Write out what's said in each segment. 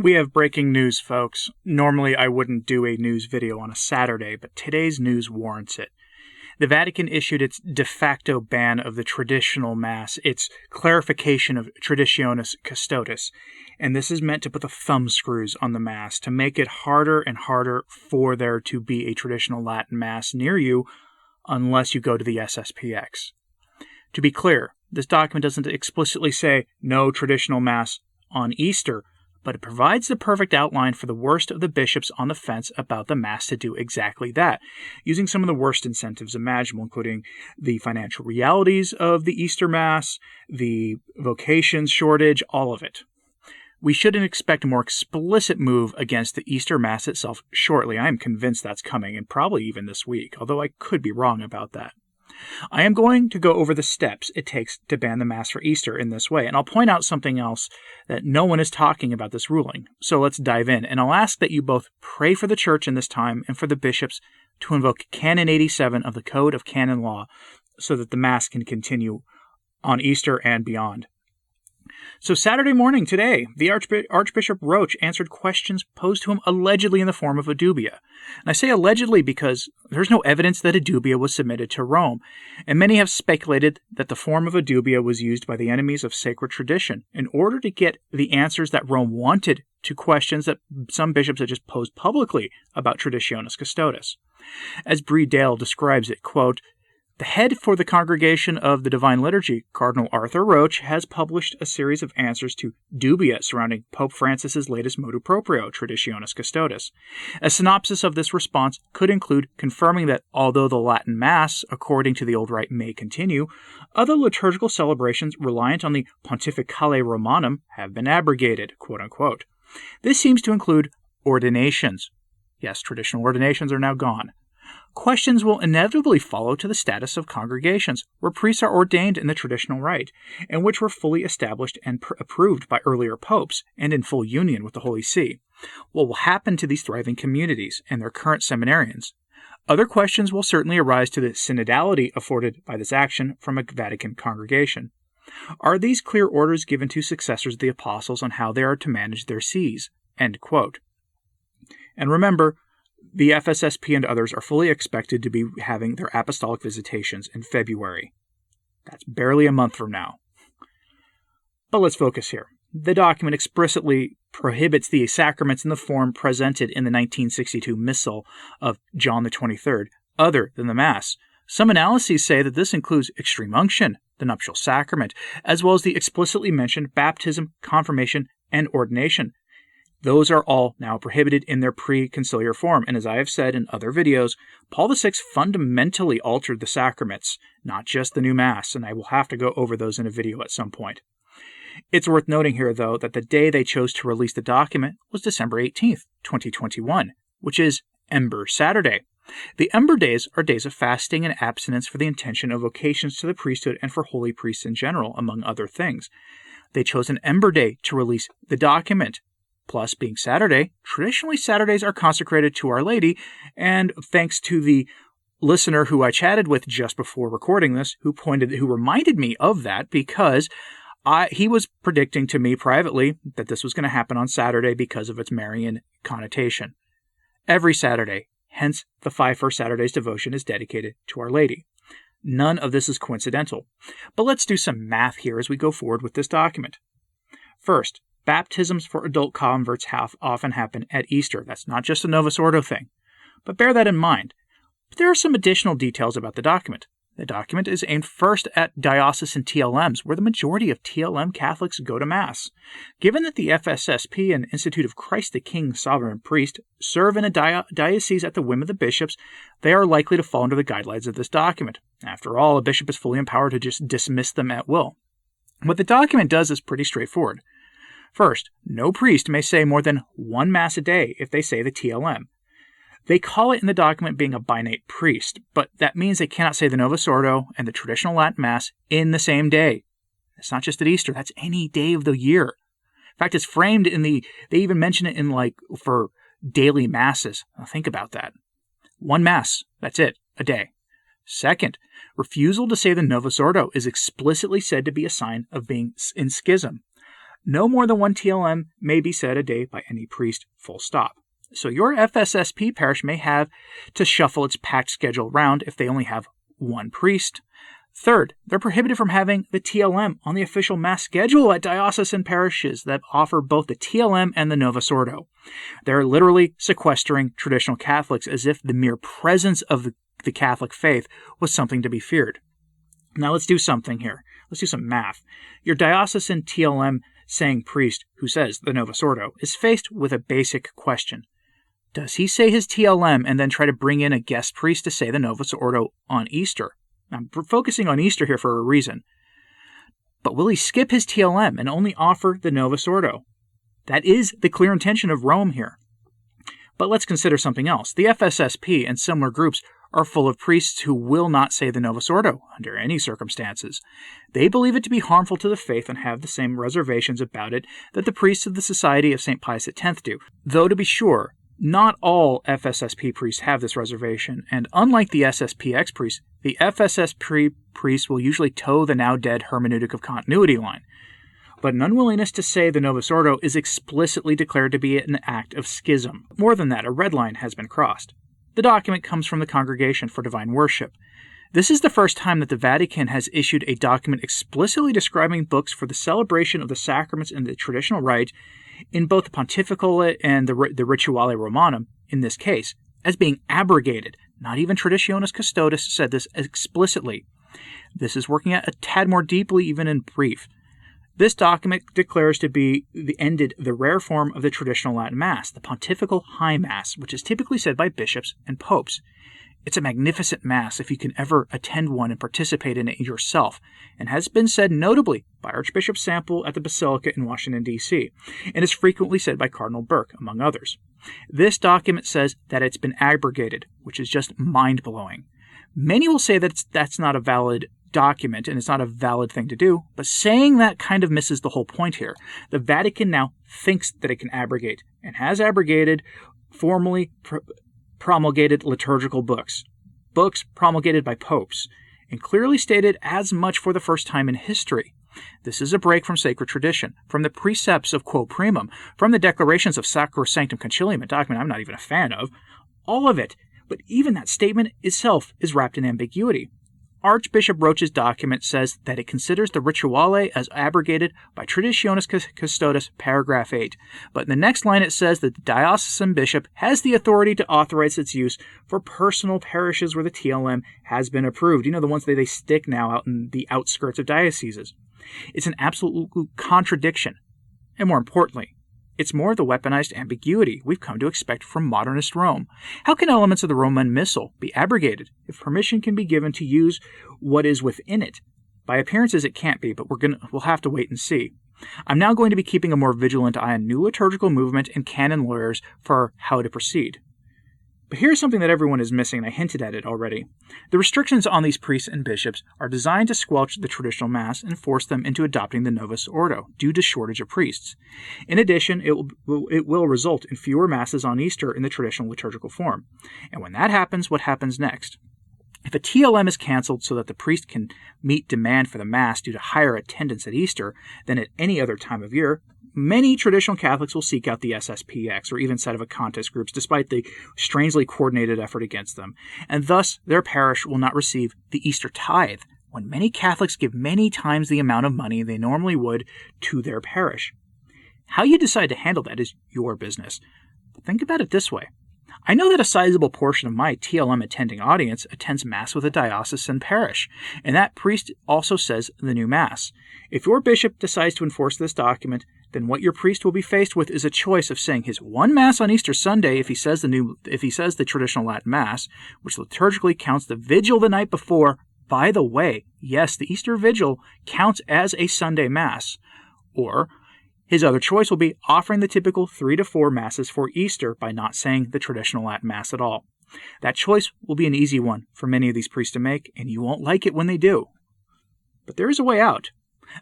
We have breaking news, folks. Normally, I wouldn't do a news video on a Saturday, but today's news warrants it. The Vatican issued its de facto ban of the traditional Mass, its clarification of Traditionis Custodes, and this is meant to put the thumbscrews on the Mass, to make it harder and harder for there to be a traditional Latin Mass near you, unless you go to the SSPX. To be clear, this document doesn't explicitly say no traditional Mass on Easter, but it provides the perfect outline for the worst of the bishops on the fence about the Mass to do exactly that, using some of the worst incentives imaginable, including the financial realities of the Easter Mass, the vocations shortage, all of it. We shouldn't expect a more explicit move against the Easter Mass itself shortly. I am convinced that's coming, and probably even this week, although I could be wrong about that. I am going to go over the steps it takes to ban the Mass for Easter in this way, and I'll point out something else that no one is talking about this ruling. So let's dive in, and I'll ask that you both pray for the Church in this time and for the bishops to invoke Canon 87 of the Code of Canon Law so that the Mass can continue on Easter and beyond. So Saturday morning today, the Archbishop Roche answered questions posed to him allegedly in the form of a dubia. And I say allegedly because there's no evidence that a dubia was submitted to Rome, and many have speculated that the form of a dubia was used by the enemies of sacred tradition in order to get the answers that Rome wanted to questions that some bishops had just posed publicly about Traditionis Custodes. As Bree Dale describes it, quote, "The head for the Congregation of the Divine Liturgy, Cardinal Arthur Roche, has published a series of answers to dubia surrounding Pope Francis's latest motu proprio, Traditionis Custodes. A synopsis of this response could include confirming that although the Latin Mass, according to the old rite, may continue, other liturgical celebrations reliant on the Pontificale Romanum have been abrogated," quote-unquote. This seems to include ordinations. Yes, traditional ordinations are now gone. Questions will inevitably follow to the status of congregations, where priests are ordained in the traditional rite, and which were fully established and approved by earlier popes, and in full union with the Holy See. What will happen to these thriving communities and their current seminarians? Other questions will certainly arise to the synodality afforded by this action from a Vatican congregation. Are these clear orders given to successors of the apostles on how they are to manage their sees? End quote. And remember, the FSSP and others are fully expected to be having their apostolic visitations in February. That's barely a month from now. But let's focus here. The document explicitly prohibits the sacraments in the form presented in the 1962 Missal of John the 23rd, other than the Mass. Some analyses say that this includes extreme unction, the nuptial sacrament, as well as the explicitly mentioned baptism, confirmation, and ordination. Those are all now prohibited in their pre-conciliar form, and as I have said in other videos, Paul VI fundamentally altered the sacraments, not just the new Mass, and I will have to go over those in a video at some point. It's worth noting here, though, that the day they chose to release the document was December 18th, 2021, which is Ember Saturday. The Ember Days are days of fasting and abstinence for the intention of vocations to the priesthood and for holy priests in general, among other things. They chose an Ember Day to release the document. Plus, being Saturday, traditionally Saturdays are consecrated to Our Lady, and thanks to the listener who I chatted with just before recording this, who reminded me of that because he was predicting to me privately that this was going to happen on Saturday because of its Marian connotation. Every Saturday, hence the 5 First Saturdays devotion is dedicated to Our Lady. None of this is coincidental. But let's do some math here as we go forward with this document. First, baptisms for adult converts often happen at Easter. That's not just a Novus Ordo thing. But bear that in mind. But there are some additional details about the document. The document is aimed first at diocesan TLMs, where the majority of TLM Catholics go to Mass. Given that the FSSP and Institute of Christ the King Sovereign Priest serve in a diocese at the whim of the bishops, they are likely to fall under the guidelines of this document. After all, a bishop is fully empowered to just dismiss them at will. What the document does is pretty straightforward. First, no priest may say more than one Mass a day if they say the TLM. They call it in the document being a binate priest, but that means they cannot say the Novus Ordo and the traditional Latin Mass in the same day. It's not just at Easter, that's any day of the year. In fact, it's framed they even mention it in for daily Masses. Now think about that. One Mass, that's it, a day. Second, refusal to say the Novus Ordo is explicitly said to be a sign of being in schism. No more than one TLM may be said a day by any priest, full stop. So your FSSP parish may have to shuffle its packed schedule around if they only have one priest. Third, they're prohibited from having the TLM on the official Mass schedule at diocesan parishes that offer both the TLM and the Novus Ordo. They're literally sequestering traditional Catholics as if the mere presence of the Catholic faith was something to be feared. Now let's do something here. Let's do some math. Your diocesan TLM saying priest who says the Novus Ordo is faced with a basic question. Does he say his TLM and then try to bring in a guest priest to say the Novus Ordo on Easter? I'm focusing on Easter here for a reason. But will he skip his TLM and only offer the Novus Ordo? That is the clear intention of Rome here. But let's consider something else. The FSSP and similar groups are full of priests who will not say the Novus Ordo under any circumstances. They believe it to be harmful to the faith and have the same reservations about it that the priests of the Society of St. Pius X do. Though to be sure, not all FSSP priests have this reservation, and unlike the SSPX priests, the FSSP priests will usually toe the now-dead hermeneutic of continuity line. But an unwillingness to say the Novus Ordo is explicitly declared to be an act of schism. More than that, a red line has been crossed. The document comes from the Congregation for Divine Worship. This is the first time that the Vatican has issued a document explicitly describing books for the celebration of the sacraments in the traditional rite in both the Pontificale and the Rituale Romanum, in this case, as being abrogated. Not even Traditionis Custodes said this explicitly. This is working out a tad more deeply even in brief. This document declares to be ended the rare form of the traditional Latin Mass, the Pontifical High Mass, which is typically said by bishops and popes. It's a magnificent Mass if you can ever attend one and participate in it yourself, and has been said notably by Archbishop Sample at the Basilica in Washington, D.C., and is frequently said by Cardinal Burke, among others. This document says that it's been abrogated, which is just mind-blowing. Many will say that that's not a valid document and it's not a valid thing to do, but saying that kind of misses the whole point here. The Vatican now thinks that it can abrogate, and has abrogated formally promulgated liturgical books promulgated by popes, and clearly stated as much for the first time in history. This is a break from sacred tradition, from the precepts of quo primum, from the declarations of Sacrosanctum Concilium, a document I'm not even a fan of, all of it. But even that statement itself is wrapped in ambiguity. Archbishop Roche's document says that it considers the Rituale as abrogated by Traditionis Custodes, paragraph 8. But in the next line it says that the diocesan bishop has the authority to authorize its use for personal parishes where the TLM has been approved. You know, the ones that they stick now out in the outskirts of dioceses. It's an absolute contradiction. And more importantly, it's more of the weaponized ambiguity we've come to expect from modernist Rome. How can elements of the Roman Missal be abrogated if permission can be given to use what is within it? By appearances it can't be, but we'll have to wait and see. I'm now going to be keeping a more vigilant eye on new liturgical movement and canon lawyers for how to proceed. But here's something that everyone is missing, and I hinted at it already. The restrictions on these priests and bishops are designed to squelch the traditional Mass and force them into adopting the Novus Ordo due to shortage of priests. In addition, it will result in fewer Masses on Easter in the traditional liturgical form. And when that happens, what happens next? If a TLM is canceled so that the priest can meet demand for the Mass due to higher attendance at Easter than at any other time of year, many traditional Catholics will seek out the SSPX or even sedevacantist groups despite the strangely coordinated effort against them, and thus their parish will not receive the Easter tithe, when many Catholics give many times the amount of money they normally would to their parish. How you decide to handle that is your business. But think about it this way. I know that a sizable portion of my TLM attending audience attends Mass with a diocesan parish, and that priest also says the new Mass. If your bishop decides to enforce this document, then what your priest will be faced with is a choice of saying his one Mass on Easter Sunday if he says the traditional Latin Mass, which liturgically counts the vigil the night before. By the way, yes, the Easter Vigil counts as a Sunday Mass. Or his other choice will be offering the typical 3 to 4 Masses for Easter by not saying the traditional Latin Mass at all. That choice will be an easy one for many of these priests to make, and you won't like it when they do. But there is a way out.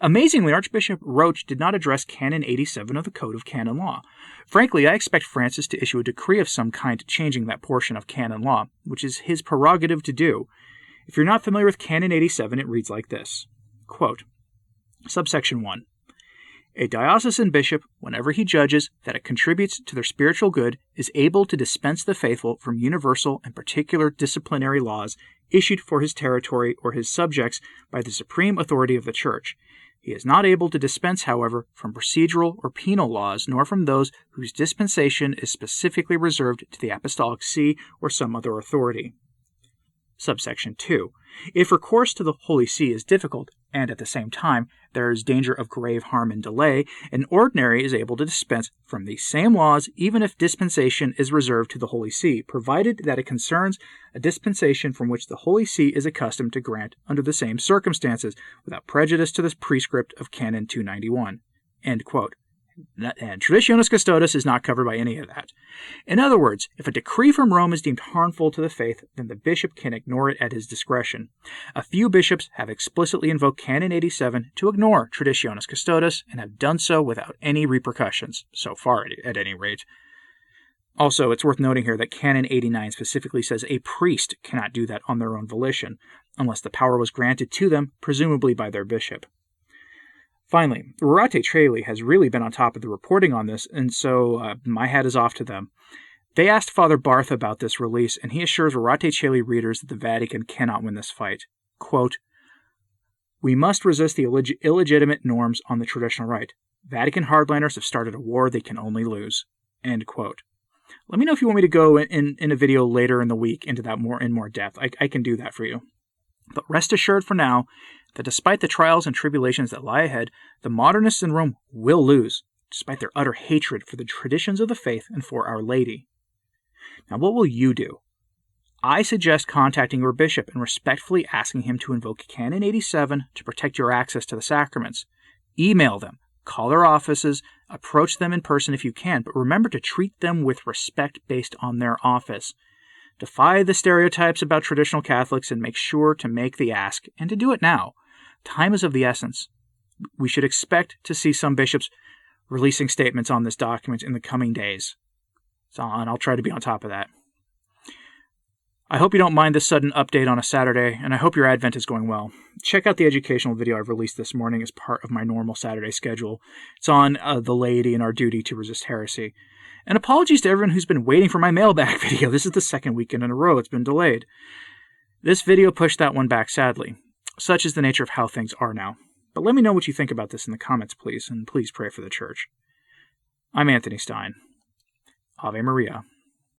Amazingly, Archbishop Roche did not address Canon 87 of the Code of Canon Law. Frankly, I expect Francis to issue a decree of some kind changing that portion of canon law, which is his prerogative to do. If you're not familiar with Canon 87, it reads like this. Quote, subsection 1. A diocesan bishop, whenever he judges that it contributes to their spiritual good, is able to dispense the faithful from universal and particular disciplinary laws issued for his territory or his subjects by the supreme authority of the Church. He is not able to dispense, however, from procedural or penal laws, nor from those whose dispensation is specifically reserved to the Apostolic See or some other authority. Subsection 2. If recourse to the Holy See is difficult, and at the same time there is danger of grave harm and delay, an ordinary is able to dispense from these same laws even if dispensation is reserved to the Holy See, provided that it concerns a dispensation from which the Holy See is accustomed to grant under the same circumstances, without prejudice to the prescript of Canon 291. End quote. And Traditionis Custodes is not covered by any of that. In other words, if a decree from Rome is deemed harmful to the faith, then the bishop can ignore it at his discretion. A few bishops have explicitly invoked Canon 87 to ignore Traditionis Custodes and have done so without any repercussions, so far at any rate. Also, it's worth noting here that Canon 89 specifically says a priest cannot do that on their own volition, unless the power was granted to them, presumably by their bishop. Finally, Rorate Caeli has really been on top of the reporting on this, and so my hat is off to them. They asked Father Barth about this release, and he assures Rorate Caeli readers that the Vatican cannot win this fight. Quote, "We must resist the illegitimate norms on the traditional right. Vatican hardliners have started a war they can only lose." End quote. Let me know if you want me to go in a video later in the week into that in more depth. I can do that for you. But rest assured for now that despite the trials and tribulations that lie ahead, the modernists in Rome will lose, despite their utter hatred for the traditions of the faith and for Our Lady. Now, what will you do? I suggest contacting your bishop and respectfully asking him to invoke Canon 87 to protect your access to the sacraments. Email them, call their offices, approach them in person if you can, but remember to treat them with respect based on their office. Defy the stereotypes about traditional Catholics and make sure to make the ask, and to do it now. Time is of the essence. We should expect to see some bishops releasing statements on this document in the coming days. And I'll try to be on top of that. I hope you don't mind this sudden update on a Saturday, and I hope your Advent is going well. Check out the educational video I've released this morning as part of my normal Saturday schedule. It's on the laity and our duty to resist heresy. And apologies to everyone who's been waiting for my mailbag video. This is the second weekend in a row it's been delayed. This video pushed that one back, sadly. Such is the nature of how things are now. But let me know what you think about this in the comments, please, and please pray for the Church. I'm Anthony Stine. Ave Maria.